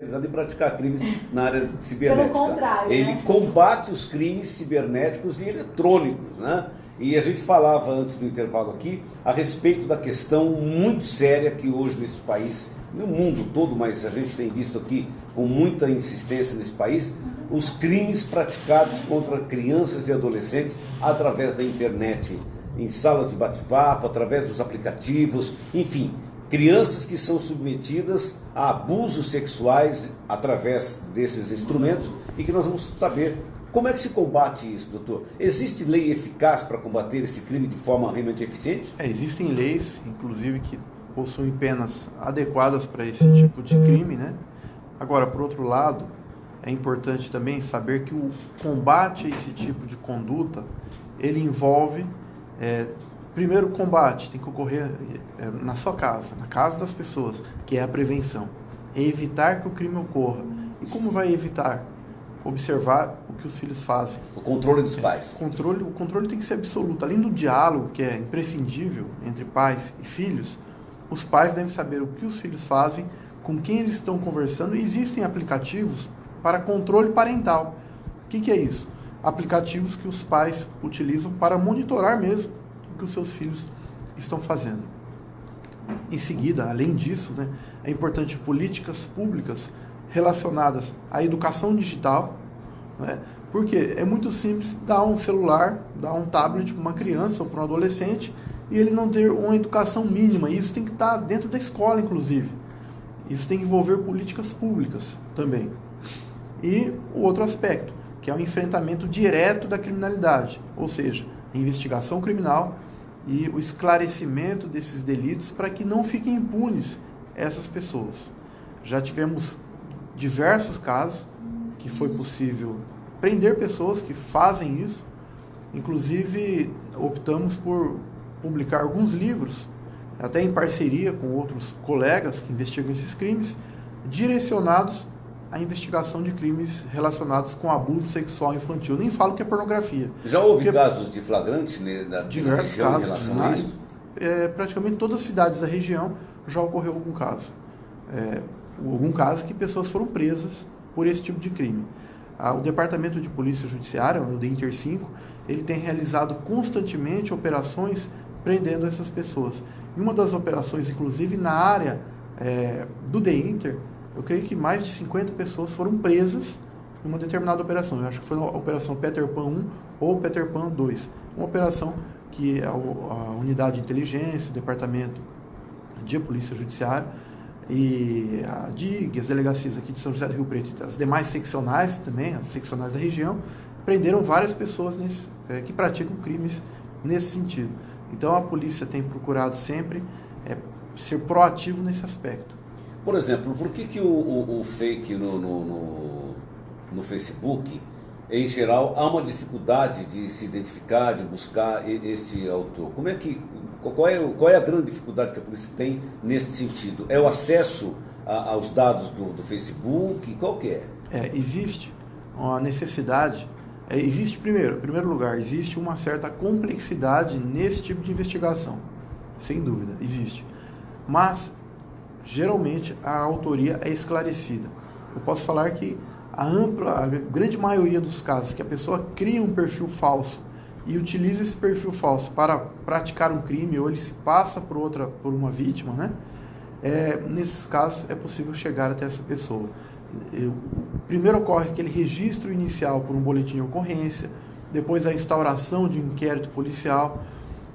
de praticar crimes na área cibernética. Pelo contrário, ele né? combate os crimes cibernéticos e eletrônicos, né? E a gente falava antes do intervalo aqui a respeito da questão muito séria que hoje nesse país, no mundo todo, mas a gente tem visto aqui com muita insistência nesse país, os crimes praticados contra crianças e adolescentes através da internet, em salas de bate-papo, através dos aplicativos, enfim, crianças que são submetidas a abusos sexuais através desses instrumentos e que nós vamos saber como é que se combate isso, doutor. Existe lei eficaz para combater esse crime de forma realmente eficiente? Existem leis, inclusive, que possuem penas adequadas para esse tipo de crime, né? Agora, por outro lado, é importante também saber que o combate a esse tipo de conduta, ele envolve, primeiro, o combate tem que ocorrer na sua casa, na casa das pessoas, que é a prevenção. É evitar que o crime ocorra. E como vai evitar? Observar o que os filhos fazem. O controle dos pais. O controle tem que ser absoluto. Além do diálogo, que é imprescindível entre pais e filhos, os pais devem saber o que os filhos fazem, com quem eles estão conversando, e existem aplicativos para controle parental. O que é isso? Aplicativos que os pais utilizam para monitorar mesmo o que os seus filhos estão fazendo. Em seguida, além disso, né, é importante políticas públicas relacionadas à educação digital, né, porque é muito simples dar um celular, dar um tablet para uma criança ou para um adolescente e ele não ter uma educação mínima. Isso tem que estar dentro da escola, inclusive. Isso tem que envolver políticas públicas também. E o outro aspecto, que é o enfrentamento direto da criminalidade, ou seja, a investigação criminal e o esclarecimento desses delitos para que não fiquem impunes essas pessoas. Já tivemos diversos casos que foi possível prender pessoas que fazem isso. Inclusive, optamos por publicar alguns livros, até em parceria com outros colegas que investigam esses crimes, direcionados à investigação de crimes relacionados com abuso sexual infantil. Eu nem falo que é pornografia. Já houve casos de flagrante, né, na diversos região casos, em relação a isso? Praticamente todas as cidades da região já ocorreu algum caso. Algum caso que pessoas foram presas por esse tipo de crime. O Departamento de Polícia Judiciária, o DEINTER 5, ele tem realizado constantemente operações prendendo essas pessoas. Em uma das operações, inclusive, na área do DEINTER, eu creio que mais de 50 pessoas foram presas em uma determinada operação. Eu acho que foi a Operação Peter Pan 1 ou Peter Pan 2. Uma operação que a Unidade de Inteligência, o Departamento de Polícia Judiciária e a DIG, as delegacias aqui de São José do Rio Preto e as demais seccionais também, as seccionais da região, prenderam várias pessoas que praticam crimes nesse sentido. Então a polícia tem procurado sempre ser proativo nesse aspecto. Por exemplo, por que o fake no Facebook, em geral, há uma dificuldade de se identificar, de buscar este autor? Qual é a grande dificuldade que a polícia tem nesse sentido? É o acesso aos dados do Facebook? Qual que é? Existe uma necessidade. Em primeiro lugar, existe uma certa complexidade nesse tipo de investigação. Sem dúvida, existe. Mas, geralmente, a autoria é esclarecida. Eu posso falar que a grande maioria dos casos que a pessoa cria um perfil falso e utiliza esse perfil falso para praticar um crime, ou ele se passa por uma vítima, né? Nesses casos é possível chegar até essa pessoa. Primeiro ocorre aquele registro inicial por um boletim de ocorrência, depois a instauração de um inquérito policial,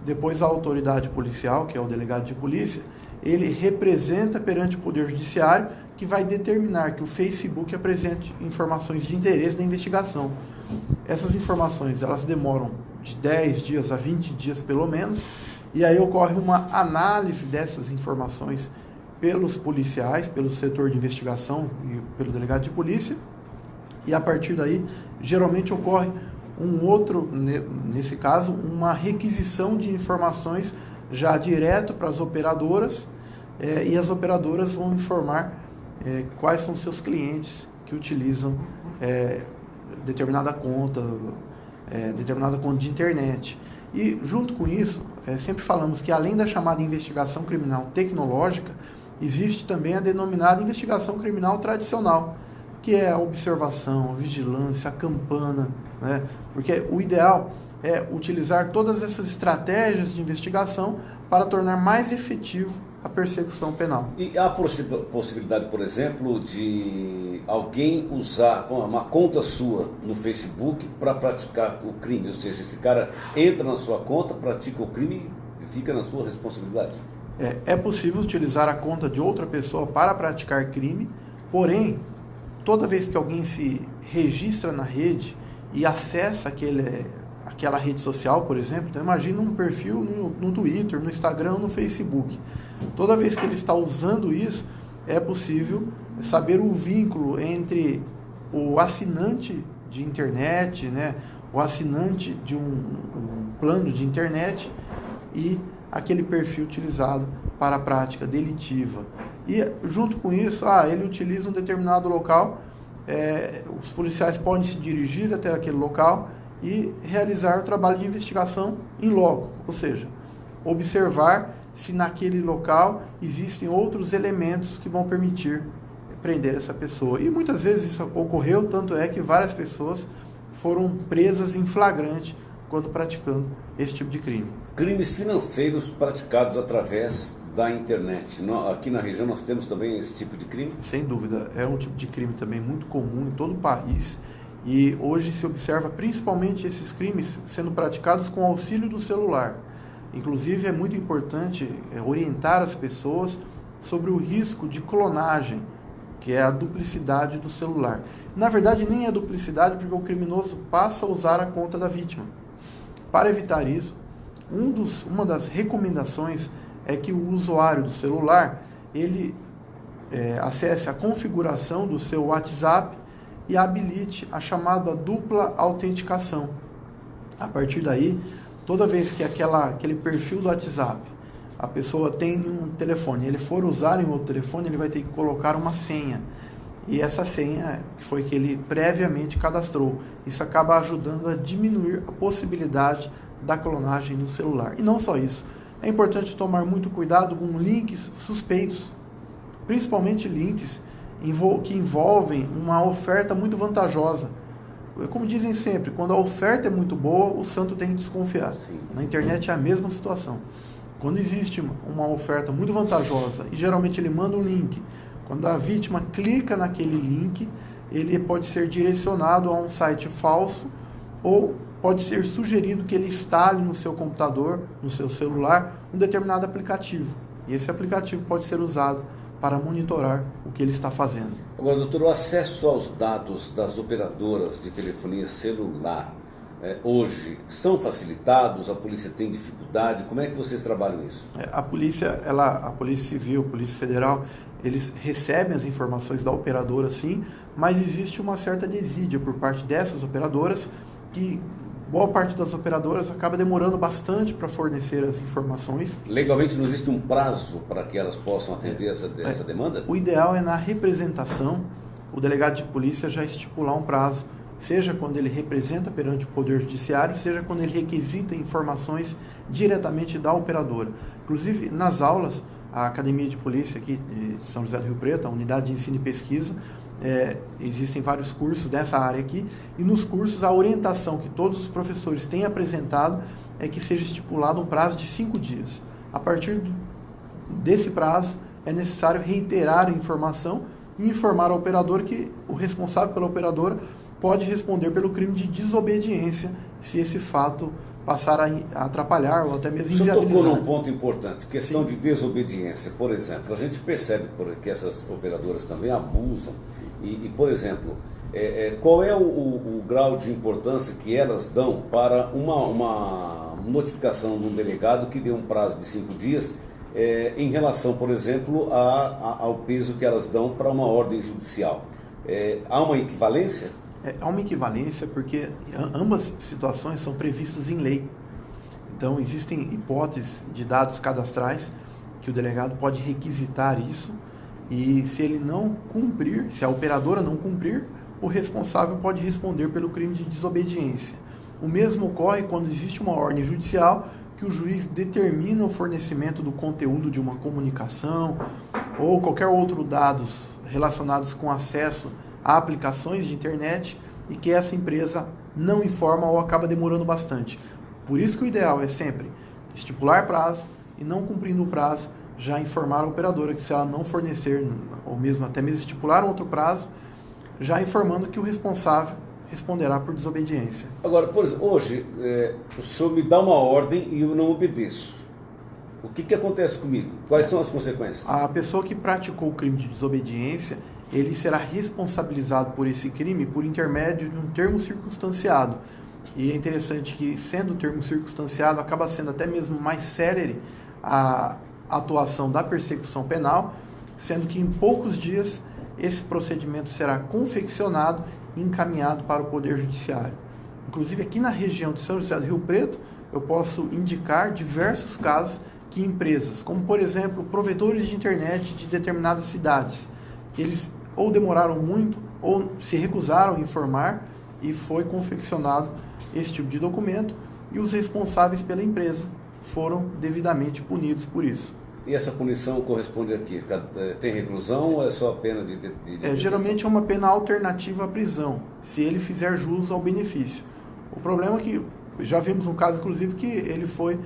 depois a autoridade policial, que é o delegado de polícia, ele representa perante o Poder Judiciário, que vai determinar que o Facebook apresente informações de interesse da investigação. Essas informações, elas demoram de 10 dias a 20 dias pelo menos, e aí ocorre uma análise dessas informações pelos policiais, pelo setor de investigação e pelo delegado de polícia, e a partir daí, geralmente ocorre nesse caso, uma requisição de informações já direto para as operadoras, e as operadoras vão informar quais são seus clientes que utilizam determinada conta de internet. E junto com isso, sempre falamos que além da chamada investigação criminal tecnológica, Existe também a denominada investigação criminal tradicional, que é a observação, a vigilância, a campana, né? Porque o ideal é utilizar todas essas estratégias de investigação para tornar mais efetivo a persecução penal. E há possibilidade, por exemplo, de alguém usar uma conta sua no Facebook para praticar o crime? Ou seja, esse cara entra na sua conta, pratica o crime e fica na sua responsabilidade? É possível utilizar a conta de outra pessoa para praticar crime, porém, toda vez que alguém se registra na rede e acessa aquela rede social, por exemplo, então imagina um perfil no Twitter, no Instagram, no Facebook. Toda vez que ele está usando isso, é possível saber o vínculo entre o assinante de internet, né, o assinante de um plano de internet e aquele perfil utilizado para a prática delitiva. E junto com isso, ele utiliza um determinado local, os policiais podem se dirigir até aquele local e realizar o trabalho de investigação em loco, ou seja, observar se naquele local existem outros elementos que vão permitir prender essa pessoa. E muitas vezes isso ocorreu, tanto é que várias pessoas foram presas em flagrante quando praticando esse tipo de crime. Crimes financeiros praticados através da internet. Aqui na região nós temos também esse tipo de crime? Sem dúvida, é um tipo de crime também muito comum em todo o país e hoje se observa principalmente esses crimes sendo praticados com auxílio do celular. Inclusive é muito importante orientar as pessoas sobre o risco de clonagem, que é a duplicidade do celular. Na verdade nem é duplicidade porque o criminoso passa a usar a conta da vítima. Para evitar isso, uma das recomendações é que o usuário do celular ele acesse a configuração do seu WhatsApp e habilite a chamada dupla autenticação. A partir daí, toda vez que aquele perfil do WhatsApp a pessoa tem um telefone, ele for usar em outro telefone, ele vai ter que colocar uma senha. E essa senha foi que ele previamente cadastrou. Isso acaba ajudando a diminuir a possibilidade da clonagem no celular. E não só isso. É importante tomar muito cuidado com links suspeitos, principalmente links que envolvem uma oferta muito vantajosa. Como dizem sempre, quando a oferta é muito boa, o santo tem que desconfiar. Sim. Na internet é a mesma situação. Quando existe uma oferta muito vantajosa, e geralmente ele manda um link, quando a vítima clica naquele link, ele pode ser direcionado a um site falso ou pode ser sugerido que ele instale no seu computador, no seu celular, um determinado aplicativo. E esse aplicativo pode ser usado para monitorar o que ele está fazendo. Agora, doutor, o acesso aos dados das operadoras de telefonia celular hoje são facilitados? A polícia tem dificuldade? Como é que vocês trabalham isso? A Polícia Civil, a Polícia Federal, eles recebem as informações da operadora, sim, mas existe uma certa desídia por parte dessas operadoras que boa parte das operadoras acaba demorando bastante para fornecer as informações. Legalmente não existe um prazo para que elas possam atender essa demanda? O ideal é na representação, o delegado de polícia já estipular um prazo, seja quando ele representa perante o Poder Judiciário, seja quando ele requisita informações diretamente da operadora. Inclusive, nas aulas, a Academia de Polícia aqui de São José do Rio Preto, a Unidade de Ensino e Pesquisa, existem vários cursos dessa área aqui, e nos cursos a orientação que todos os professores têm apresentado é que seja estipulado um prazo de 5 dias. A partir desse prazo, é necessário reiterar a informação e informar ao operador que o responsável pela operadora pode responder pelo crime de desobediência se esse fato passar a atrapalhar ou até mesmo inviabilizar. Você tocou num ponto importante, questão de desobediência. Por exemplo, a gente percebe que essas operadoras também abusam e por exemplo, qual é o grau de importância que elas dão para uma notificação de um delegado que dê um prazo de 5 dias em relação, por exemplo, ao peso que elas dão para uma ordem judicial? Há uma equivalência? Há uma equivalência porque ambas situações são previstas em lei. Então, existem hipóteses de dados cadastrais que o delegado pode requisitar isso e se ele não cumprir, se a operadora não cumprir, o responsável pode responder pelo crime de desobediência. O mesmo ocorre quando existe uma ordem judicial que o juiz determina o fornecimento do conteúdo de uma comunicação ou qualquer outro dados relacionados com acesso a aplicações de internet e que essa empresa não informa ou acaba demorando bastante. Por isso que o ideal é sempre estipular prazo e, não cumprindo o prazo, já informar a operadora que, se ela não fornecer, ou mesmo até mesmo estipular um outro prazo, já informando que o responsável responderá por desobediência. Agora, por exemplo, hoje o senhor me dá uma ordem e eu não obedeço. O que acontece comigo? Quais são as consequências? A pessoa que praticou o crime de desobediência, ele será responsabilizado por esse crime por intermédio de um termo circunstanciado. E é interessante que, sendo o termo circunstanciado, acaba sendo até mesmo mais célere a atuação da persecução penal, sendo que em poucos dias esse procedimento será confeccionado e encaminhado para o Poder Judiciário. Inclusive, aqui na região de São José do Rio Preto, eu posso indicar diversos casos que empresas, como por exemplo, provedores de internet de determinadas cidades, eles ou demoraram muito ou se recusaram a informar e foi confeccionado esse tipo de documento e os responsáveis pela empresa foram devidamente punidos por isso. E essa punição corresponde a quê? Tem reclusão ou é só a pena de geralmente é uma pena alternativa à prisão, se ele fizer jus ao benefício. O problema é que já vimos um caso, inclusive, que ele foi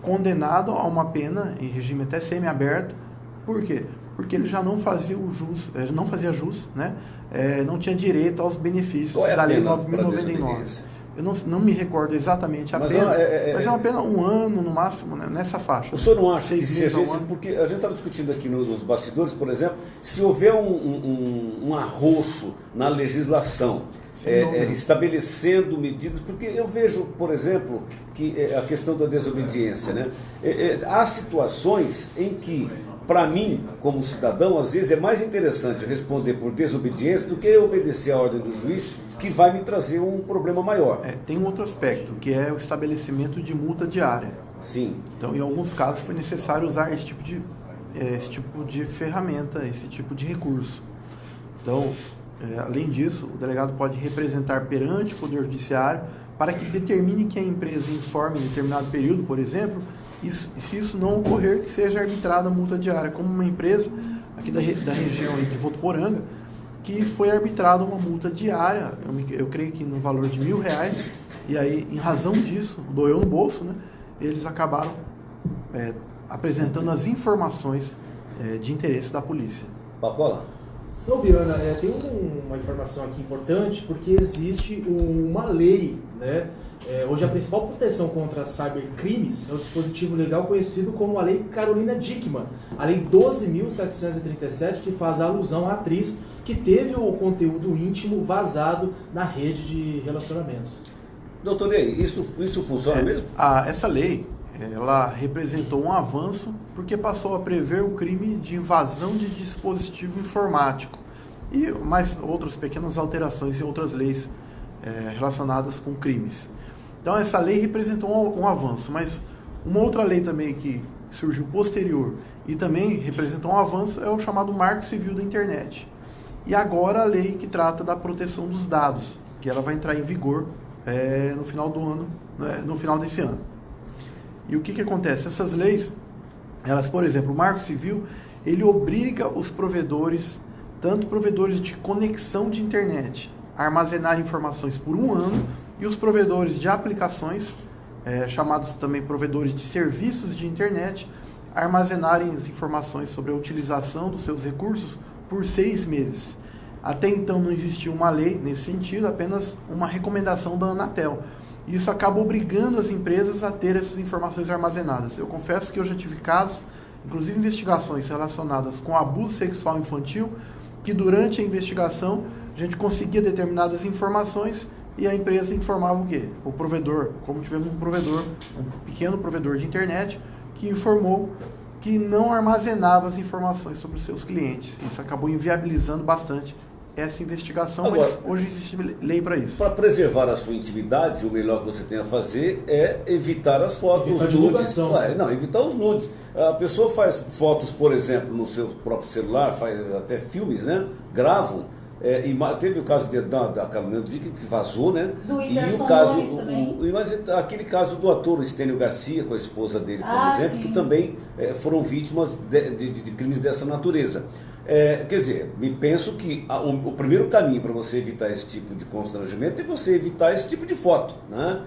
condenado a uma pena em regime até semi-aberto. Por quê? Porque ele já não fazia jus, né? Não tinha direito aos benefícios da Lei 9.099. Eu não me recordo exatamente a pena, mas é uma pena 1 ano no máximo, né, nessa faixa. O senhor não acha que se a gente... Porque a gente estava discutindo aqui nos bastidores, por exemplo, se houver um arroxo na legislação, estabelecendo medidas, porque eu vejo, por exemplo, que a questão da desobediência, né? Há situações em que, para mim, como cidadão, às vezes é mais interessante responder por desobediência do que obedecer à ordem do juiz, que vai me trazer um problema maior. Tem um outro aspecto, que é o estabelecimento de multa diária. Sim. Então, em alguns casos, foi necessário usar esse tipo de ferramenta, esse tipo de recurso. Então, além disso, o delegado pode representar perante o Poder Judiciário para que determine que a empresa informe em determinado período, por exemplo, e se isso não ocorrer, que seja arbitrada a multa diária, como uma empresa aqui da região de Votuporanga, que foi arbitrada uma multa diária, eu creio que no valor de R$1.000, e aí, em razão disso, doeu no bolso, né, eles acabaram apresentando as informações de interesse da polícia. Pacola? Não, Viana, tem uma informação aqui importante, porque existe uma lei, né? Hoje a principal proteção contra cybercrimes é o dispositivo legal conhecido como a Lei Carolina Dickmann, a Lei 12.737, que faz alusão à atriz que teve o conteúdo íntimo vazado na rede de relacionamentos. Doutor Ney, isso funciona mesmo? Essa lei, ela representou um avanço porque passou a prever o crime de invasão de dispositivo informático e mais outras pequenas alterações em outras leis relacionadas com crimes. Então essa lei representou um avanço, mas uma outra lei também que surgiu posterior e também representou um avanço é o chamado Marco Civil da Internet. E agora a lei que trata da proteção dos dados, que ela vai entrar em vigor no final do ano, no final desse ano. E o que acontece? Essas leis, elas, por exemplo, o Marco Civil, ele obriga os provedores, tanto provedores de conexão de internet, a armazenar informações por 1 ano, e os provedores de aplicações, chamados também provedores de serviços de internet, armazenarem as informações sobre a utilização dos seus recursos por 6 meses. Até então não existia uma lei nesse sentido, apenas uma recomendação da Anatel. Isso acaba obrigando as empresas a ter essas informações armazenadas. Eu confesso que eu já tive casos, inclusive investigações relacionadas com abuso sexual infantil, que durante a investigação a gente conseguia determinadas informações e a empresa informava o quê? O provedor, como tivemos um pequeno provedor de internet, que informou que não armazenava as informações sobre os seus clientes. Isso acabou inviabilizando bastante essa investigação, agora, mas hoje existe lei para isso. Para preservar a sua intimidade, o melhor que você tem a fazer é evitar as fotos, os nudes. Evitar os nudes. A pessoa faz fotos, por exemplo, no seu próprio celular, faz até filmes, né? Gravam. Teve o caso da Carolina Dickman, que vazou, né? Do E Whindersson o caso, Nunes também. mas aquele caso do ator Estênio Garcia, com a esposa dele, por exemplo, sim. que também foram vítimas de crimes dessa natureza. Quer dizer, me penso que o primeiro caminho para você evitar esse tipo de constrangimento é você evitar esse tipo de foto, né?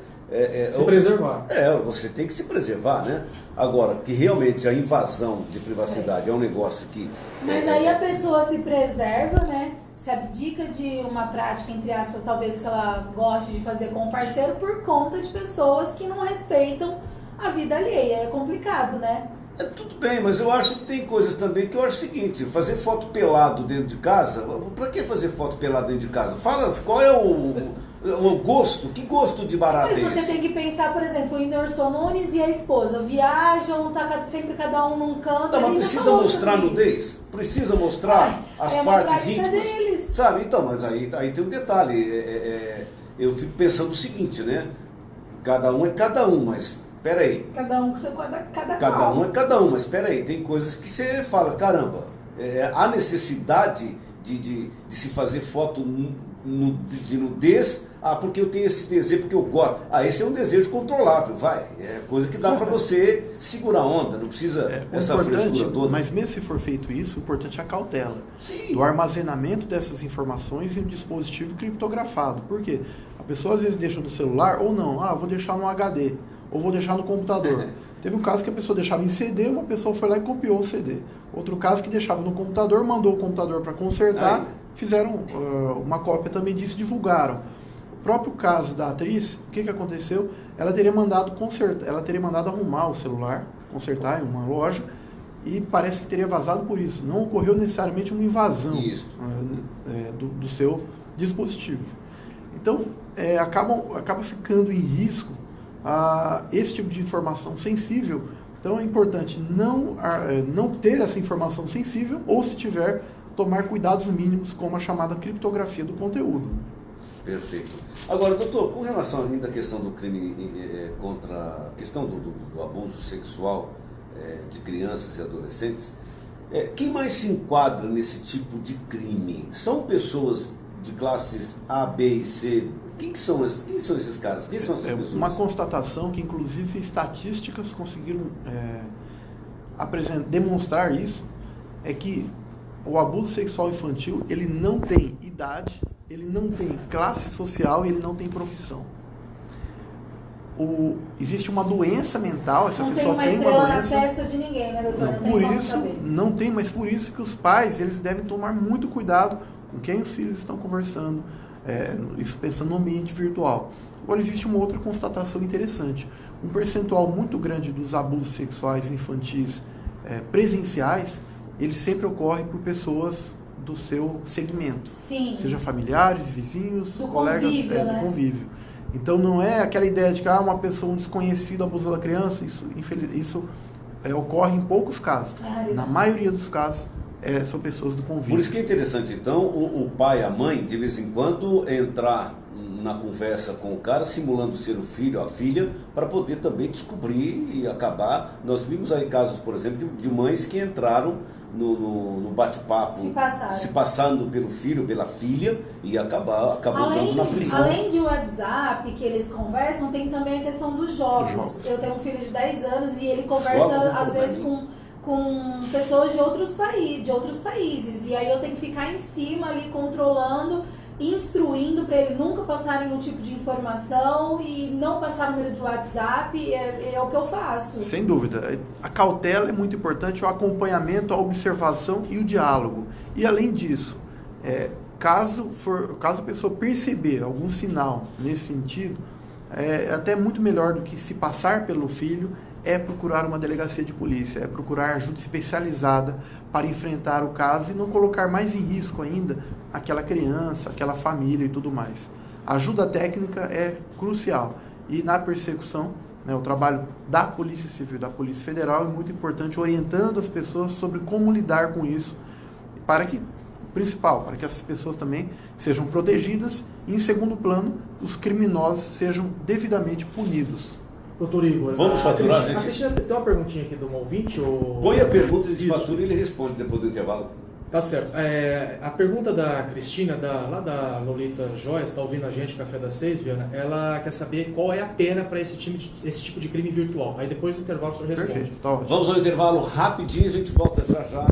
Se preservar. Você tem que se preservar, né? Agora, que realmente a invasão de privacidade é um negócio que... Mas aí a pessoa se preserva, né? Se abdica de uma prática, entre aspas, talvez que ela goste de fazer com o parceiro por conta de pessoas que não respeitam a vida alheia. É complicado, né? Tudo bem, mas eu acho que tem coisas também que eu acho o seguinte, fazer foto pelado dentro de casa, pra que fazer foto pelado dentro de casa? Fala, qual é o gosto? Que gosto de barato Mas é você esse? tem que pensar, por exemplo, o Whindersson Nunes e a esposa viajam, tá sempre cada um num canto. Não, mas ele precisa falou mostrar sobre nudez? Precisa mostrar as uma partes prática íntimas? deles. Sabe? Então, mas aí tem um detalhe. Eu fico pensando o seguinte, né? Cada um é cada um, mas peraí. Cada um com seu cada Cada um é cada um, mas espera aí, tem coisas que você fala, caramba, há necessidade de se fazer foto de nudez, porque eu tenho esse desejo, porque eu gosto. Esse é um desejo controlável, vai. É coisa que dá para você segurar a onda, não precisa essa frescura toda. Mas mesmo se for feito isso, o importante é a cautela. Sim. Do armazenamento dessas informações em um dispositivo criptografado. Por quê? A pessoa às vezes deixa no celular, ou não, vou deixar no HD. Ou vou deixar no computador. Teve um caso que a pessoa deixava em CD, uma pessoa foi lá e copiou o CD. Outro caso que deixava no computador, mandou o computador para consertar, fizeram uma cópia também disso, divulgaram. O próprio caso da atriz, o que aconteceu? Ela teria mandado arrumar o celular, consertar em uma loja, e parece que teria vazado por isso. Não ocorreu necessariamente uma invasão do seu dispositivo. Então, acaba ficando em risco esse tipo de informação sensível. Então é importante não ter essa informação sensível, ou se tiver, tomar cuidados mínimos, como a chamada criptografia do conteúdo. Perfeito. Agora, doutor, com relação ainda à questão do crime contra a questão do abuso sexual de crianças e adolescentes, quem mais se enquadra nesse tipo de crime? São pessoas de classes A, B e C? Quem são esses caras? Quem são essas pessoas? Uma constatação que, inclusive, estatísticas conseguiram demonstrar isso, é que o abuso sexual infantil, ele não tem idade, ele não tem classe social e ele não tem profissão. Existe uma doença mental, essa pessoa tem uma doença... Não tem uma estrela na testa de ninguém, né, doutora? Não tem, mas por isso que os pais, eles devem tomar muito cuidado com quem os filhos estão conversando, isso pensando no ambiente virtual. Agora, existe uma outra constatação interessante. Um percentual muito grande dos abusos sexuais infantis presenciais, ele sempre ocorre por pessoas do seu segmento. Sim. Seja familiares, vizinhos, colegas do convívio. Então, não é aquela ideia de que uma pessoa, um desconhecido abusou da criança. Isso ocorre em poucos casos. Na maioria dos casos, são pessoas do convívio. Por isso que é interessante, então, o pai e a mãe, de vez em quando, entrar na conversa com o cara, simulando ser o filho ou a filha, para poder também descobrir e acabar. Nós vimos aí casos, por exemplo, de mães que entraram no bate-papo, se passando pelo filho, pela filha, e acabou dando na prisão. Além de WhatsApp, que eles conversam, tem também a questão dos jogos. Eu tenho um filho de 10 anos e ele conversa, às vezes, com pessoas de outros países. E aí eu tenho que ficar em cima ali, controlando, instruindo para ele nunca passar nenhum tipo de informação e não passar número de WhatsApp, é o que eu faço. Sem dúvida. A cautela é muito importante, o acompanhamento, a observação e o diálogo. E além disso, caso a pessoa perceber algum sinal nesse sentido, é até muito melhor do que se passar pelo filho, procurar uma delegacia de polícia, procurar ajuda especializada para enfrentar o caso e não colocar mais em risco ainda aquela criança, aquela família e tudo mais. A ajuda técnica é crucial e na persecução, o trabalho da Polícia Civil, da Polícia Federal é muito importante, orientando as pessoas sobre como lidar com isso, para que essas pessoas também sejam protegidas e, em segundo plano, os criminosos sejam devidamente punidos. Doutor Igor, vamos faturar, gente? A Cristina tem uma perguntinha aqui de um ouvinte? Põe a pergunta de fatura e ele responde depois do intervalo. Tá certo. A pergunta da Cristina, lá da Lolita Joias, está ouvindo a gente, Café das 6, Viana, ela quer saber qual é a pena para esse tipo de crime virtual. Aí depois do intervalo o senhor responde. Perfeito, tá ótimo. Vamos ao intervalo rapidinho, a gente volta já já.